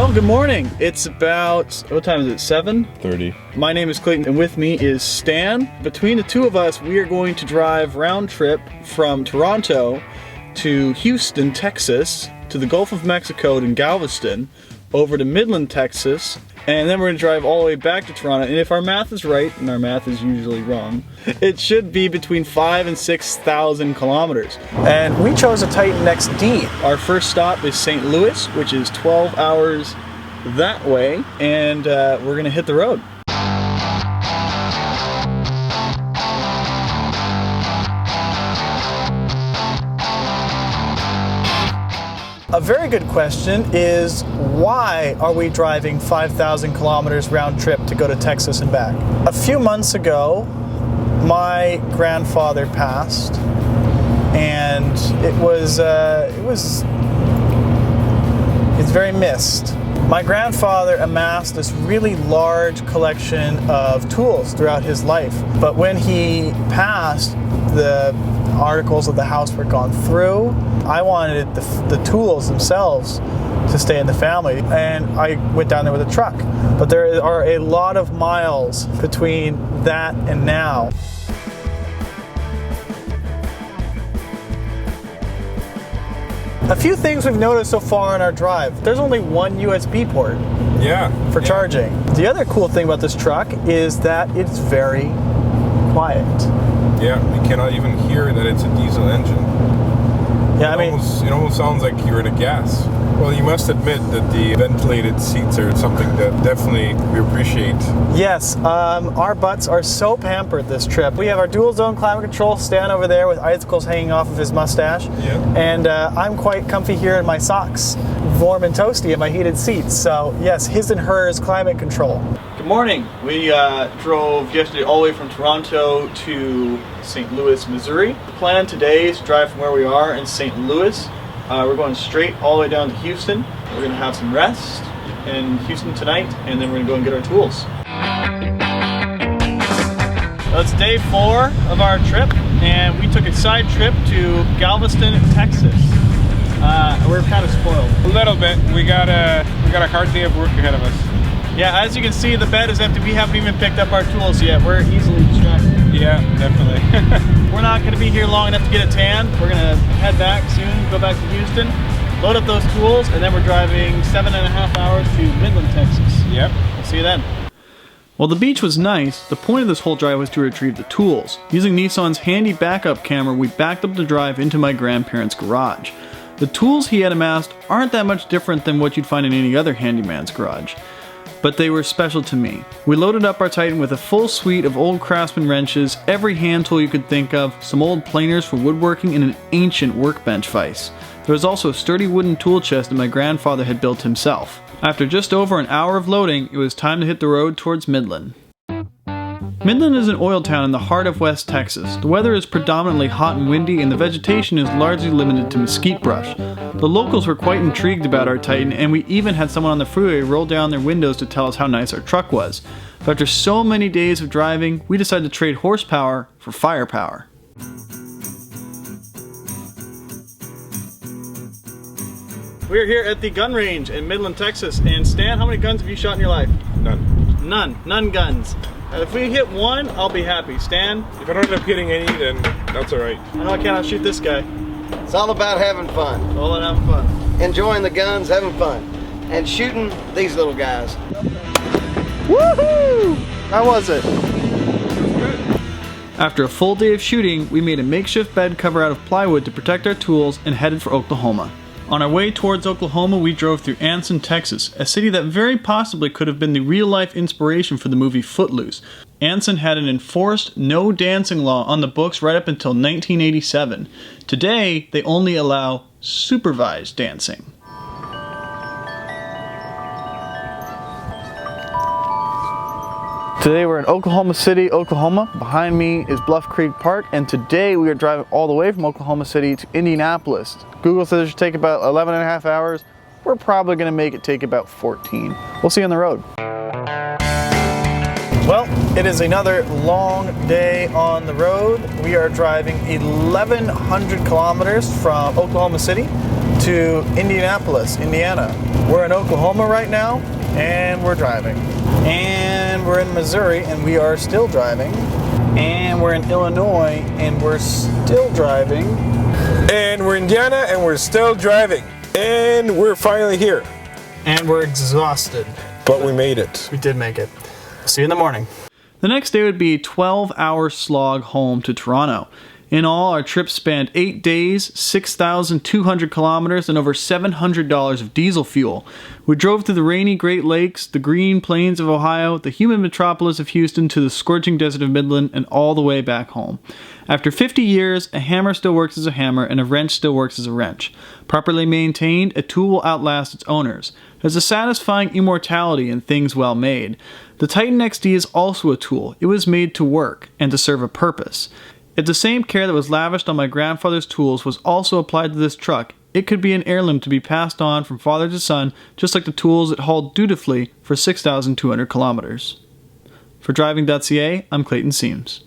Well, good morning. It's about, what time is it, 7:30? My name is Clayton and with me is Stan. Between the two of us, we are going to drive round trip from Toronto to Houston, Texas, to the Gulf of Mexico in Galveston, over to Midland, Texas, and then we're going to drive all the way back to Toronto. And if our math is right, and our math is usually wrong, it should be between 5,000 and 6,000 kilometers. And we chose a Titan XD. Our first stop is St. Louis, which is 12 hours that way, and we're going to hit the road. A very good question is, why are we driving 5,000 kilometers round trip to go to Texas and back? A few months ago, my grandfather passed, and it's very missed. My grandfather amassed this really large collection of tools throughout his life, but when he passed, the articles of the house were gone through. I wanted the tools themselves to stay in the family, and I went down there with a truck. But there are a lot of miles between that and now. A few things we've noticed so far in our drive. There's only one USB port for charging. The other cool thing about this truck is that it's very quiet. Yeah, you cannot even hear that it's a diesel engine. Yeah, it almost sounds like you're at a gas. Well, you must admit that the ventilated seats are something that definitely we appreciate. Yes, our butts are so pampered this trip. We have our dual zone climate control stand over there with icicles hanging off of his mustache. Yeah. And I'm quite comfy here in my socks, warm and toasty in my heated seats. So yes, his and hers climate control. Good morning. We drove yesterday all the way from Toronto to St. Louis, Missouri. The plan today is to drive from where we are in St. Louis. We're going straight all the way down to Houston. We're going to have some rest in Houston tonight, and then we're going to go and get our tools. So it's day 4 of our trip, and we took a side trip to Galveston, Texas. We're kind of spoiled. A little bit. We got a hard day of work ahead of us. Yeah, as you can see, the bed is empty. We haven't even picked up our tools yet. We're easily distracted. Yeah, definitely. We're not going to be here long enough to get a tan. We're going to head back soon, go back to Houston, load up those tools, and then we're driving 7.5 hours to Midland, Texas. Yep. We'll see you then. While the beach was nice, the point of this whole drive was to retrieve the tools. Using Nissan's handy backup camera, we backed up the drive into my grandparents' garage. The tools he had amassed aren't that much different than what you'd find in any other handyman's garage, but they were special to me. We loaded up our Titan with a full suite of old Craftsman wrenches, every hand tool you could think of, some old planers for woodworking, and an ancient workbench vise. There was also a sturdy wooden tool chest that my grandfather had built himself. After just over an hour of loading, it was time to hit the road towards Midland. Midland is an oil town in the heart of West Texas. The weather is predominantly hot and windy, and the vegetation is largely limited to mesquite brush. The locals were quite intrigued about our Titan, and we even had someone on the freeway roll down their windows to tell us how nice our truck was. But after so many days of driving, we decided to trade horsepower for firepower. We're here at the gun range in Midland, Texas. And Stan, how many guns have you shot in your life? None. None guns. If we hit one, I'll be happy. Stan? If I don't end up hitting any, then that's alright. I know I cannot shoot this guy. It's all about having fun. All about having fun. Enjoying the guns, having fun. And shooting these little guys. Woohoo! How was it? Good. After a full day of shooting, we made a makeshift bed cover out of plywood to protect our tools and headed for Oklahoma. On our way towards Oklahoma, we drove through Anson, Texas, a city that very possibly could have been the real-life inspiration for the movie Footloose. Anson had an enforced no dancing law on the books right up until 1987. Today, they only allow supervised dancing. Today we're in Oklahoma City, Oklahoma. Behind me is Bluff Creek Park, and today we are driving all the way from Oklahoma City to Indianapolis. Google says it should take about 11.5 hours. We're probably going to make it take about 14. We'll see you on the road. Well, it is another long day on the road. We are driving 1,100 kilometers from Oklahoma City to Indianapolis, Indiana. We're in Oklahoma right now, and we're driving. And we're in Missouri, and we are still driving. And we're in Illinois, and we're still driving. And we're in Indiana, and we're still driving. And we're finally here. And we're exhausted. But we made it. We did make it. See you in the morning. The next day would be a 12-hour slog home to Toronto. In all, our trip spanned 8 days, 6,200 kilometers, and over $700 of diesel fuel. We drove through the rainy Great Lakes, the green plains of Ohio, the humid metropolis of Houston, to the scorching desert of Midland, and all the way back home. After 50 years, a hammer still works as a hammer, and a wrench still works as a wrench. Properly maintained, a tool will outlast its owners. There's a satisfying immortality in things well made. The Titan XD is also a tool. It was made to work, and to serve a purpose. If the same care that was lavished on my grandfather's tools was also applied to this truck, it could be an heirloom to be passed on from father to son, just like the tools it hauled dutifully for 6,200 kilometers. For Driving.ca, I'm Clayton Seams.